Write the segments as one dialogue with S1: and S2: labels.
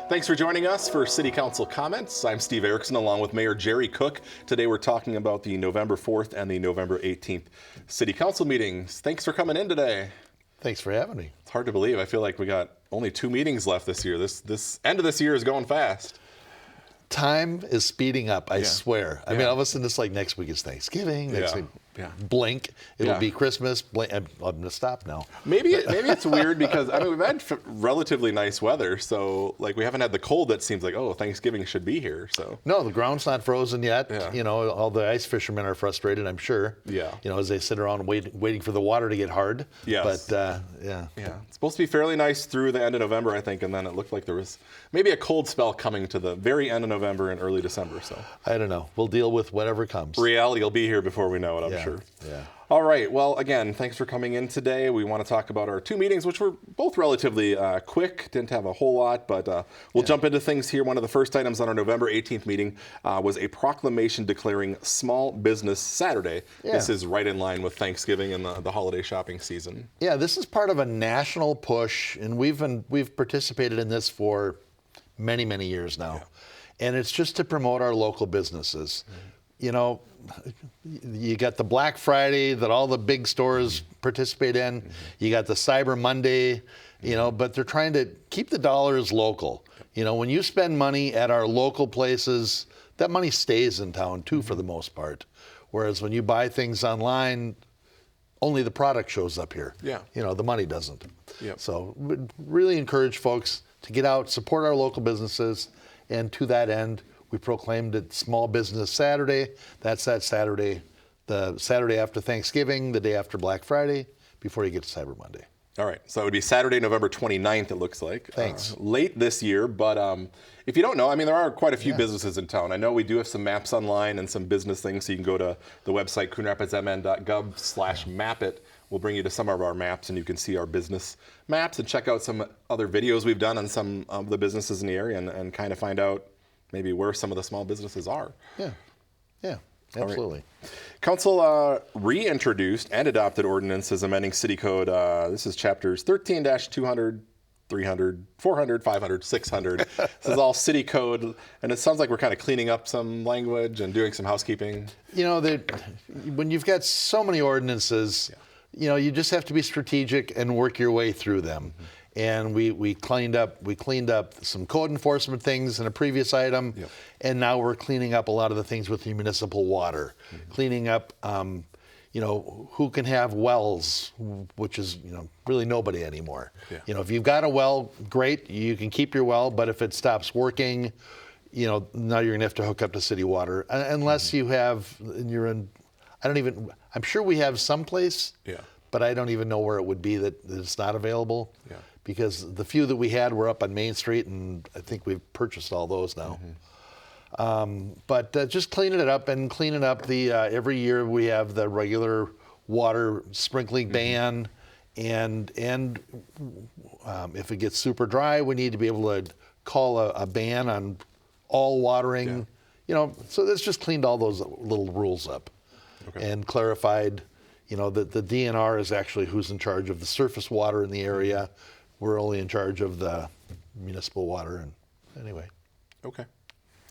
S1: Thanks for joining us for City Council Comments. I'm Steve Erickson along with Mayor Jerry Cook. Today we're talking about the November 4th and the November 18th City Council meetings. Thanks for coming in today.
S2: Thanks for having me.
S1: It's hard to believe. I feel like we got only 2 meetings left this year. This end of this year is going fast.
S2: Time is speeding up, I swear. I mean, all of a sudden it's like next week is Thanksgiving. Next week, blink, it'll be Christmas. Blink, I'm going to stop now.
S1: Maybe it's weird because, I mean, we've had relatively nice weather, so like we haven't had the cold that seems like, oh, Thanksgiving should be here. So
S2: no, the ground's not frozen yet.
S1: Yeah.
S2: You know, all the ice fishermen are frustrated, I'm sure.
S1: Yeah.
S2: You know, as they sit around waiting for the water to get hard.
S1: Yes.
S2: But, yeah.
S1: It's supposed to be fairly nice through the end of November, I think, and then it looked like there was maybe a cold spell coming to the very end of November and early December. So
S2: I don't know. We'll deal with whatever comes.
S1: Reality will be here before we know it, I'm sure.
S2: Yeah.
S1: All right. Well, again, thanks for coming in today. We want to talk about our 2 meetings, which were both relatively quick. Didn't have a whole lot, but we'll jump into things here. One of the first items on our November 18th meeting was a proclamation declaring Small Business Saturday.
S2: Yeah.
S1: This is right in line with Thanksgiving and the holiday shopping season.
S2: Yeah, this is part of a national push, and we've participated in this for many, many years now. Yeah. And it's just to promote our local businesses. Mm-hmm. You know, you got the Black Friday that all the big stores participate in. Mm-hmm. You got the Cyber Monday, you know, but they're trying to keep the dollars local. You know, when you spend money at our local places, that money stays in town too, for the most part. Whereas when you buy things online, only the product shows up here.
S1: Yeah.
S2: You know, the money doesn't.
S1: Yep.
S2: So really encourage folks to get out, support our local businesses, and to that end, we proclaimed it Small Business Saturday. That's that Saturday, the Saturday after Thanksgiving, the day after Black Friday, before you get to Cyber Monday.
S1: All right. So it would be Saturday, November 29th, it looks like.
S2: Thanks.
S1: Late this year, but if you don't know, I mean, there are quite a few businesses in town. I know we do have some maps online and some business things, so you can go to the website, coonrapidsmn.gov/mapit. We'll bring you to some of our maps, and you can see our business maps and check out some other videos we've done on some of the businesses in the area and kind of find out maybe where some of the small businesses are.
S2: Yeah, absolutely.
S1: Right. Council reintroduced and adopted ordinances amending City Code. This is chapters 13-200, 300, 400, 500, 600. This is all City Code, and it sounds like we're kind of cleaning up some language and doing some housekeeping.
S2: You know, when you've got so many ordinances, you know, you just have to be strategic and work your way through them. Mm-hmm. And we cleaned up some code enforcement things in a previous item, and now we're cleaning up a lot of the things with the municipal water, cleaning up, you know, who can have wells, which is, you know, really nobody anymore. Yeah. You know, if you've got a well, great, you can keep your well, but if it stops working, you know, now you're gonna have to hook up to city water, unless you have, and you're in, I'm sure we have someplace, but I don't even know where it would be that it's not available. Yeah. Because the few that we had were up on Main Street, and I think we've purchased all those now. But just cleaning it up and cleaning up the, every year we have the regular water sprinkling ban, and if it gets super dry, we need to be able to call a ban on all watering. You know, so that's just cleaned all those little rules up and clarified, you know, that the DNR is actually who's in charge of the surface water in the area. We're only in charge of the municipal water, and anyway.
S1: Okay.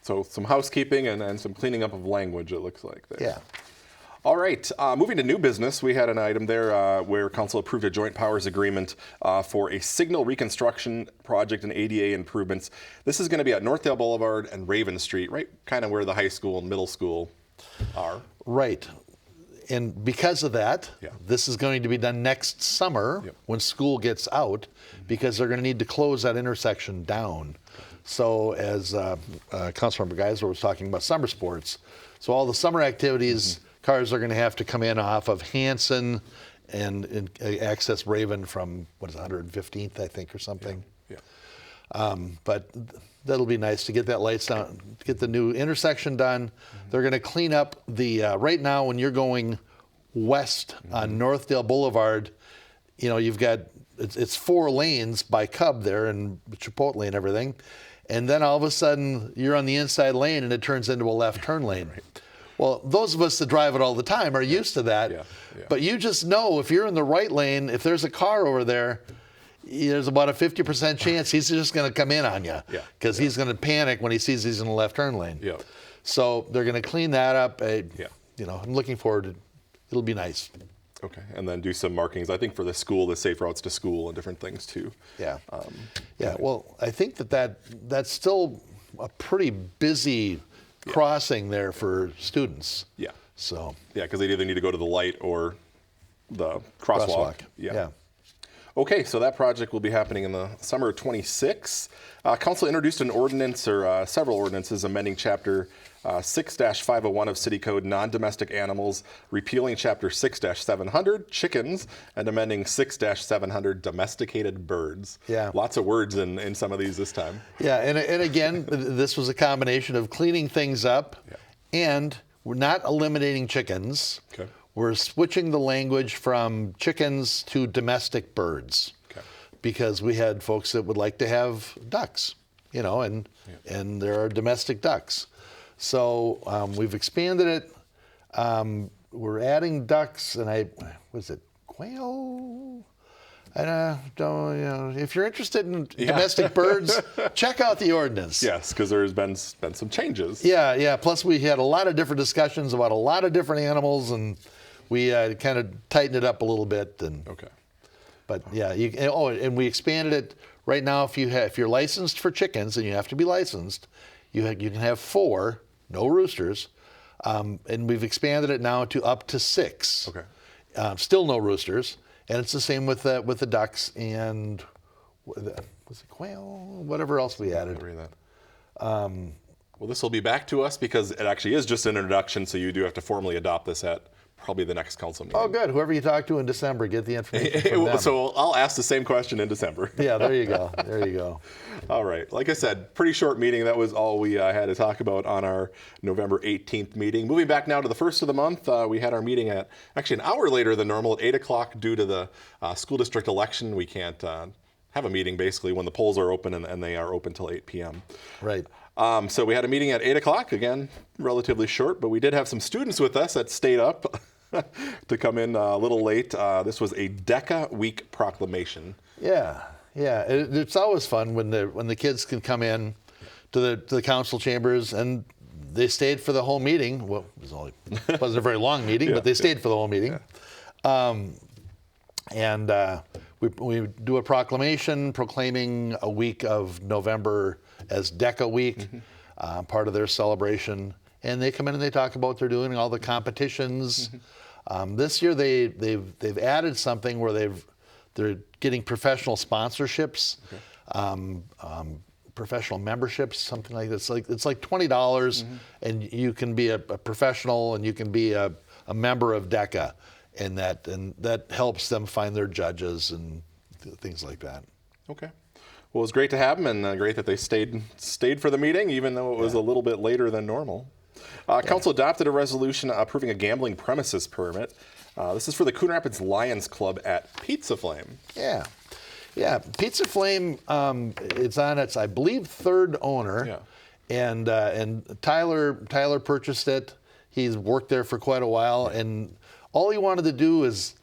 S1: So some housekeeping and some cleaning up of language, it looks like. There.
S2: Yeah.
S1: All right. Moving to new business, we had an item there where Council approved a joint powers agreement for a signal reconstruction project and ADA improvements. This is going to be at Northdale Boulevard and Raven Street, right kind of where the high school and middle school are.
S2: Right. And because of that, this is going to be done next summer when school gets out, because they're going to need to close that intersection down. So as Councilmember Geisler was talking about summer sports, so all the summer activities, cars are going to have to come in off of Hanson and access Raven from, 115th, I think, or something. But that'll be nice to get that lights down, to get the new intersection done. They're going to clean up the, right now when you're going west on Northdale Boulevard, you know, you've got, it's 4 lanes by Cub there and Chipotle and everything. And then all of a sudden you're on the inside lane and it turns into a left turn lane. Well, those of us that drive it all the time are used to that. But you just know if you're in the right lane, if there's a car over there, there's about a 50% chance he's just going to come in on you because he's going to panic when he sees he's in the left turn lane.
S1: Yeah.
S2: So they're going to clean that up.
S1: Yeah.
S2: I'm looking forward to it. It'll be nice.
S1: Okay, and then do some markings, I think, for the school, the safe routes to school and different things too.
S2: Yeah. Well, I think that's still a pretty busy crossing there for students.
S1: Yeah.
S2: So.
S1: Yeah, because they either need to go to the light or the crosswalk.
S2: Yeah.
S1: Okay, so that project will be happening in the summer of 26. Council introduced an ordinance or several ordinances amending Chapter 6-501 of City Code, non-domestic animals, repealing Chapter 6-700, chickens, and amending 6-700, domesticated birds.
S2: Yeah.
S1: Lots of words in some of these this time.
S2: Yeah, and again, this was a combination of cleaning things up, and we're not eliminating chickens.
S1: Okay.
S2: We're switching the language from chickens to domestic birds.
S1: Okay.
S2: Because we had folks that would like to have ducks, and there are domestic ducks. So we've expanded it. We're adding ducks, and quail? I don't. If you're interested in domestic birds, check out the ordinance.
S1: Yes, because there's been some changes.
S2: Yeah. Plus, we had a lot of different discussions about a lot of different animals, and we kind of tightened it up a little bit.
S1: Okay.
S2: But and we expanded it. Right now, if you're licensed for chickens, and you have to be licensed, you can have 4, no roosters, and we've expanded it now to up to 6.
S1: Okay.
S2: Still no roosters, and it's the same with the ducks and was it quail? Whatever else we added.
S1: Well, this will be back to us because it actually is just an introduction, so you do have to formally adopt this at probably the next council meeting.
S2: Oh, good. Whoever you talk to in December, get the information from them.
S1: So I'll ask the same question in December.
S2: Yeah, there you go. There you go.
S1: All right. Like I said, pretty short meeting. That was all we had to talk about on our November 18th meeting. Moving back now to the first of the month, we had our meeting at actually an hour later than normal at 8 o'clock due to the school district election. We can't have a meeting basically when the polls are open, and they are open till 8 p.m.
S2: Right.
S1: So we had a meeting at 8 o'clock, again, relatively short, but we did have some students with us that stayed up to come in a little late. This was a DECA Week proclamation.
S2: Yeah. It's always fun when the kids can come in to the council chambers, and they stayed for the whole meeting. Well, it wasn't a very long meeting, but they stayed for the whole meeting. Yeah. We do a proclamation proclaiming a week of November as DECA Week, part of their celebration. And they come in and they talk about what they're doing, all the competitions. This year they've added something where they're getting professional sponsorships, professional memberships, something like this. It's like $20, and you can be a professional and you can be a member of DECA, and that helps them find their judges and things like that.
S1: Okay. Well, it was great to have them, and great that they stayed for the meeting, even though it was a little bit later than normal. Council adopted a resolution approving a gambling premises permit. This is for the Coon Rapids Lions Club at Pizza Flame.
S2: Yeah. Pizza Flame, it's on its, I believe, 3rd owner. Yeah. And Tyler purchased it. He's worked there for quite a while, and all he wanted to do is,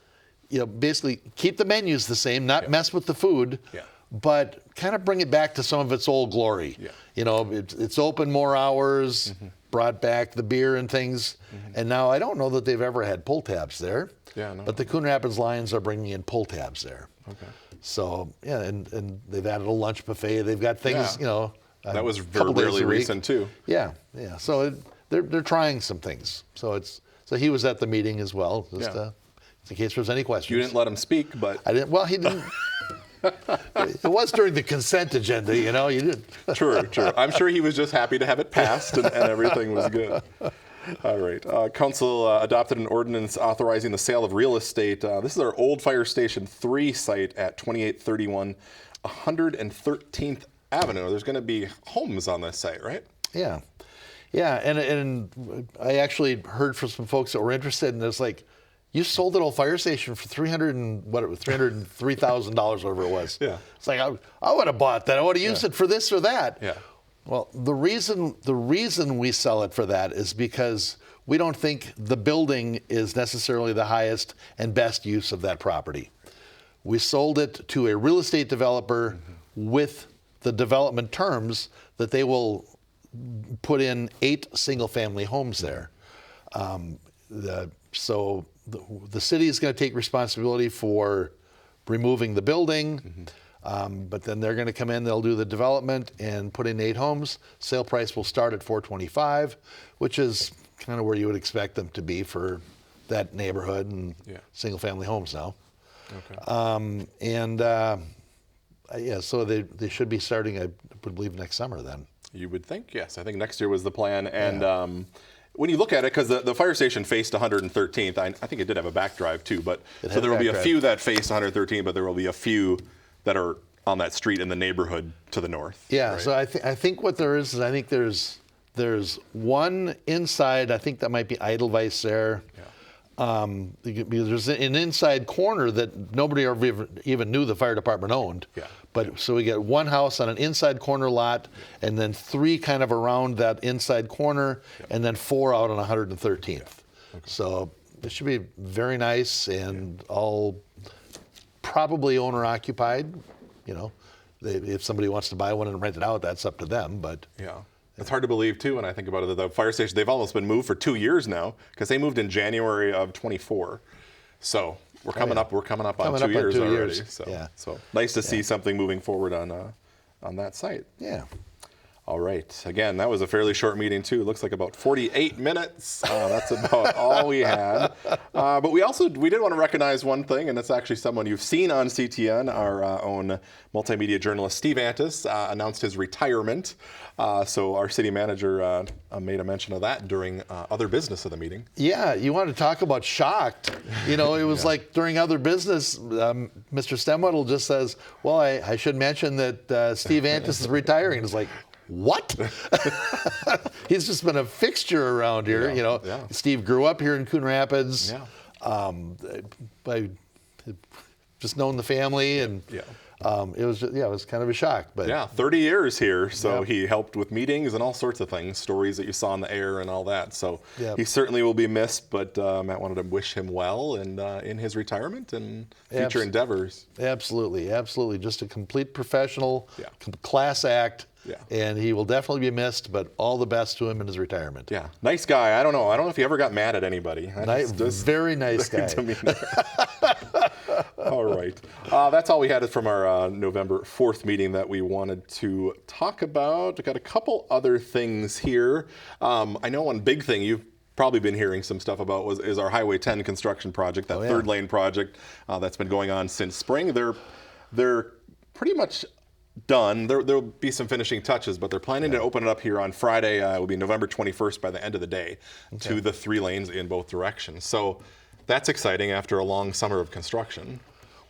S2: basically keep the menus the same, not mess with the food. Yeah. But kind of bring it back to some of its old glory. Yeah. It's open more hours, brought back the beer and things. And now I don't know that they've ever had pull tabs there. Yeah, no. But the Coon Rapids Lions are bringing in pull tabs there. Okay. So, and they've added a lunch buffet. They've got things,
S1: that was really recent too.
S2: Yeah. So they're trying some things. So he was at the meeting as well, just in case there was any questions.
S1: You didn't let him speak, but
S2: I didn't. Well, he didn't. It was during the consent agenda, you did.
S1: True. I'm sure he was just happy to have it passed and everything was good. All right. Council adopted an ordinance authorizing the sale of real estate. This is our old Fire Station 3 site at 2831 113th Avenue. There's going to be homes on this site, right?
S2: Yeah. And I actually heard from some folks that were interested, and it's like, you sold an old fire station for $303,000, whatever it was. Yeah. It's like I would have bought that. I would have used it for this or that. Yeah. Well, the reason we sell it for that is because we don't think the building is necessarily the highest and best use of that property. We sold it to a real estate developer with the development terms that they will put in 8 single-family homes there. So the city is going to take responsibility for removing the building, but then they're going to come in, they'll do the development and put in 8 homes. Sale price will start at $425,000, which is kind of where you would expect them to be for that neighborhood and single-family homes now.
S1: Okay.
S2: So they should be starting, I would believe, next summer then.
S1: You would think, yes. I think next year was the plan. And when you look at it, because the fire station faced 113th, I think it did have a back drive too, but so there will be a few that face 113th, but there will be a few that are on that street in the neighborhood to the north.
S2: Yeah,
S1: right?
S2: so I think what there is I think there's one inside, I think that might be Edelweiss there. Because there's an inside corner that nobody ever even knew the fire department owned. But so we get one house on an inside corner lot, and then 3 kind of around that inside corner, and then 4 out on 113th. Okay. So it should be very nice and all probably owner occupied. You know, if somebody wants to buy one and rent it out, that's up to them. But
S1: it's hard to believe too when I think about it. The fire station, they've almost been moved for 2 years now, because they moved in January of 24. So we're coming up. We're coming up on 2 years already. So nice to see something moving forward on that site.
S2: Yeah.
S1: All right. Again, that was a fairly short meeting too. It looks like about 48 minutes. That's about all we had. But we did want to recognize one thing, and it's actually someone you've seen on CTN. Our own multimedia journalist Steve Antis announced his retirement. So our city manager made a mention of that during other business of the meeting. Yeah,
S2: you want to talk about shocked. You know, it was like during other business, Mr. Stemwedel just says, well, I should mention that Steve Antis is retiring. And it's like, what? He's just been a fixture around here. Steve grew up here in Coon Rapids. I just known the family, and it was kind of a shock. But
S1: 30 years here, so he helped with meetings and all sorts of things, stories that you saw in the air and all that. So he certainly will be missed. But Matt wanted to wish him well and in his retirement and future endeavors.
S2: Absolutely. Just a complete professional, class act. And he will definitely be missed, but all the best to him in his retirement.
S1: Yeah, nice guy. I don't know if he ever got mad at anybody.
S2: Very nice guy.
S1: All right. That's all we had from our November 4th meeting that we wanted to talk about. We've got a couple other things here. I know one big thing you've probably been hearing some stuff about is our Highway 10 construction project, that third lane project that's been going on since spring. They're pretty much done. There'll be some finishing touches, but they're planning to open it up here on Friday. It will be November 21st by the end of the day to the 3 lanes in both directions. So that's exciting after a long summer of construction.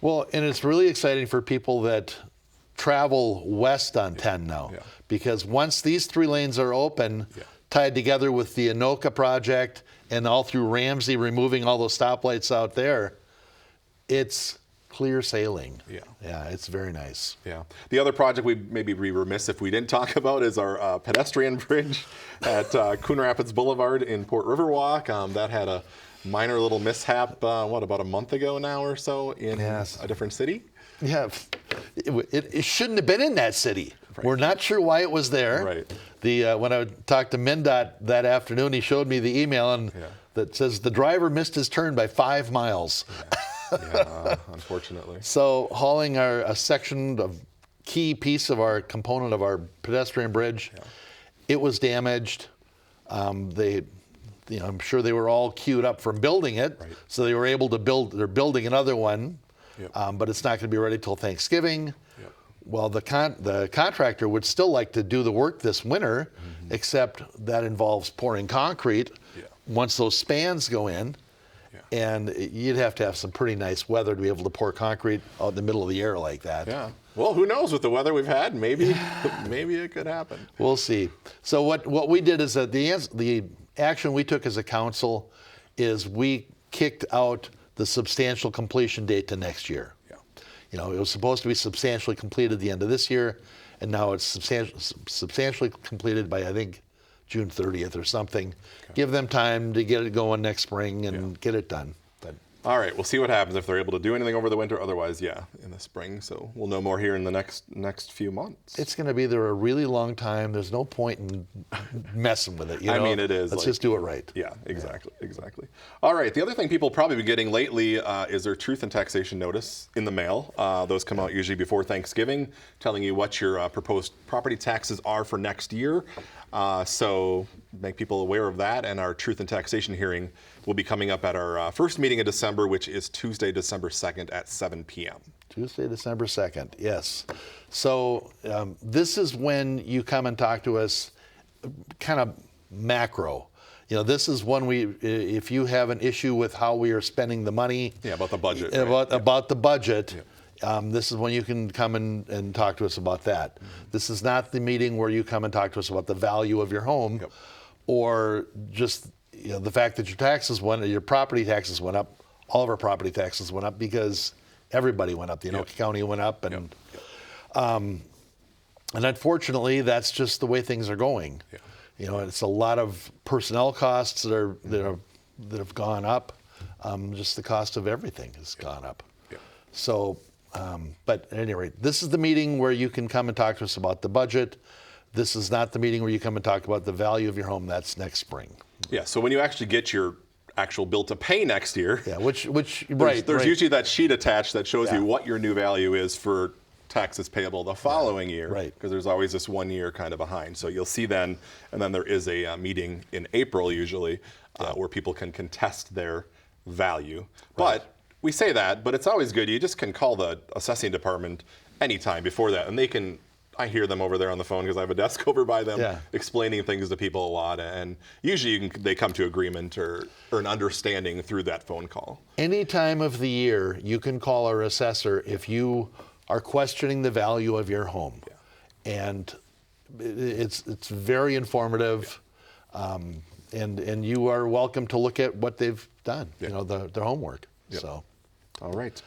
S2: Well, and it's really exciting for people that travel west on 10 now, because once these 3 lanes are open, tied together with the Anoka project and all through Ramsey, removing all those stoplights out there, it's clear sailing. Yeah, it's very nice.
S1: Yeah. The other project we'd maybe be remiss if we didn't talk about is our pedestrian bridge at Coon Rapids Boulevard in Port Riverwalk. That had a minor little mishap, about a month ago now or so in a different city?
S2: Yeah, it shouldn't have been in that city. Right. We're not sure why it was there.
S1: Right.
S2: When I talked to MnDOT that afternoon, he showed me the email that says the driver missed his turn by 5 miles.
S1: Unfortunately.
S2: So hauling a section of key piece of our component of our pedestrian bridge, it was damaged. I'm sure they were all queued up from building it, so they were able to build. They're building another one, but it's not going to be ready till Thanksgiving. Well, the contractor would still like to do the work this winter, except that involves pouring concrete once those spans go in. And you'd have to have some pretty nice weather to be able to pour concrete out in the middle of the air like that.
S1: Yeah. Well, who knows with the weather we've had? Maybe it could happen.
S2: We'll see. So what we did is that the action we took as a council is we kicked out the substantial completion date to next year. It was supposed to be substantially completed at the end of this year, and now it's substantially completed by, I think, June 30th or something. Give them time to get it going next spring and get it done. But
S1: All right, we'll see what happens if they're able to do anything over the winter. Otherwise, yeah, in the spring. So we'll know more here in the next few months.
S2: It's going to be there a really long time. There's no point in messing with it. You know?
S1: I mean, it is.
S2: Let's just do it right.
S1: Yeah, exactly. All right, the other thing people probably been getting lately is their truth and taxation notice in the mail. Those come out usually before Thanksgiving, telling you what your proposed property taxes are for next year. So make people aware of that, and our truth and taxation hearing will be coming up at our first meeting in December, which is Tuesday, December 2nd at 7 p.m.
S2: Tuesday, December 2nd, yes. So this is when you come and talk to us kind of macro. You know, this is when if you have an issue with how we are spending the money.
S1: Yeah, about the budget.
S2: About the budget. This is when you can come and talk to us about that. This is not the meeting where you come and talk to us about the value of your home or just the fact that your property taxes went up. All of our property taxes went up because everybody went up. The Anoka County went up, and unfortunately, that's just the way things are going. You know, it's a lot of personnel costs that have gone up. Just the cost of everything has gone up. So. But at any rate, this is the meeting where you can come and talk to us about the budget. This is not the meeting where you come and talk about the value of your home. That's next spring.
S1: Yeah, so when you actually get your actual bill to pay next year, there's usually that sheet attached that shows you what your new value is for taxes payable the following year.
S2: Right.
S1: Because there's always this 1 year kind of behind. So you'll see then, and then there is a meeting in April usually where people can contest their value. But we say that, but it's always good. You just can call the assessing department anytime before that, and I hear them over there on the phone because I have a desk over by them explaining things to people a lot, and usually they come to agreement or an understanding through that phone call.
S2: Any time of the year, you can call our assessor if you are questioning the value of your home, and it's very informative, and you are welcome to look at what they've done, their homework. So.
S1: All right.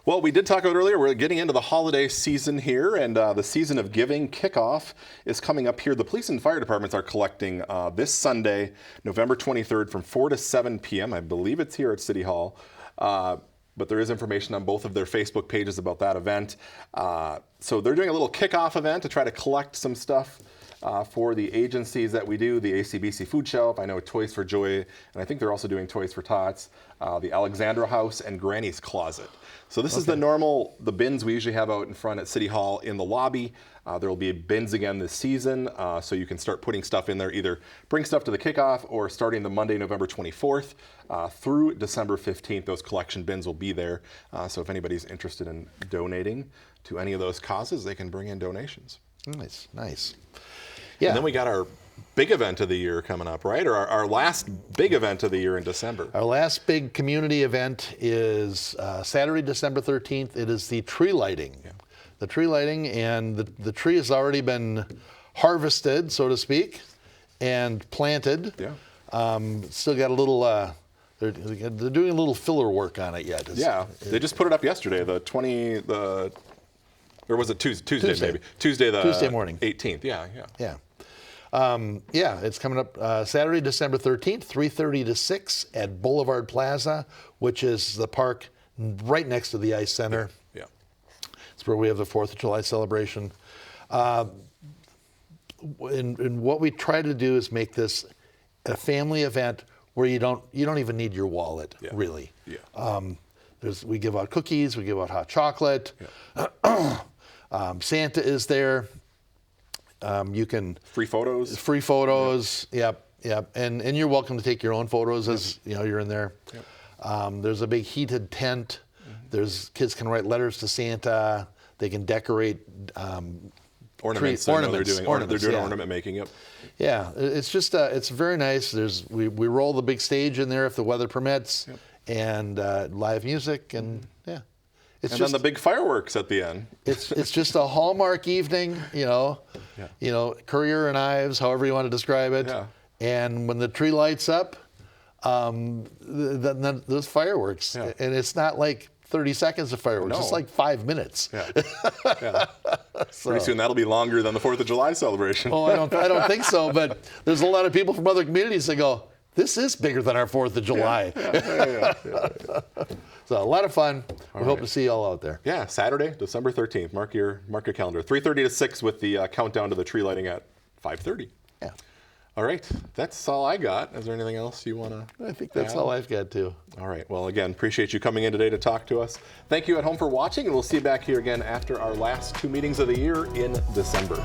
S1: Well, we did talk about earlier, we're getting into the holiday season here, and the season of giving kickoff is coming up here. The police and fire departments are collecting this Sunday, November 23rd from 4 to 7 p.m. I believe it's here at City Hall. But there is information on both of their Facebook pages about that event. So they're doing a little kickoff event to try to collect some stuff for the agencies that we do, the ACBC Food Shelf, I know Toys for Joy, and I think they're also doing Toys for Tots, the Alexandra House, and Granny's Closet. So this is the bins we usually have out in front at City Hall in the lobby. There will be bins again this season, so you can start putting stuff in there, either bring stuff to the kickoff or starting the Monday, November 24th through December 15th, those collection bins will be there. So if anybody's interested in donating to any of those causes, they can bring in donations.
S2: Nice. Yeah.
S1: And then we got our big event of the year coming up, right? Or our last big event of the year in December.
S2: Our last big community event is Saturday, December 13th. It is the tree lighting. The tree lighting, and the tree has already been harvested, so to speak, and planted. Still got a little, they're doing a little filler work on it yet.
S1: They just put it up yesterday, or was it Tuesday maybe? Tuesday morning. 18th,
S2: it's coming up Saturday, December 13th, 3:30 to 6 at Boulevard Plaza, which is the park right next to the Ice Center. It's where we have the 4th of July celebration. And what we try to do is make this a family event where you don't even need your wallet, really. We give out cookies, we give out hot chocolate. Santa is there. You can
S1: free photos.
S2: Yep. And you're welcome to take your own photos as you're in there. There's a big heated tent. Kids can write letters to Santa. They can decorate
S1: ornaments. They're doing ornament making.
S2: It's just it's very nice. We roll the big stage in there if the weather permits, and live music and
S1: then the big fireworks at the end.
S2: It's just a Hallmark evening, Courier and Ives, however you want to describe it. And when the tree lights up, then those fireworks, and it's not like 30 seconds of fireworks. It's like 5 minutes.
S1: Pretty soon that'll be longer than the 4th of July celebration.
S2: Oh, I don't think so. But there's a lot of people from other communities that go, this is bigger than our 4th of July. So a lot of fun. We hope to see you all out there.
S1: Yeah, Saturday, December 13th. Mark your calendar. 3:30 to 6 with the countdown to the tree lighting at 5:30.
S2: Yeah.
S1: All right, that's all I got. Is there anything else you want to?
S2: I think that's all I've got too.
S1: All right. Well, again, appreciate you coming in today to talk to us. Thank you at home for watching, and we'll see you back here again after our last 2 meetings of the year in December.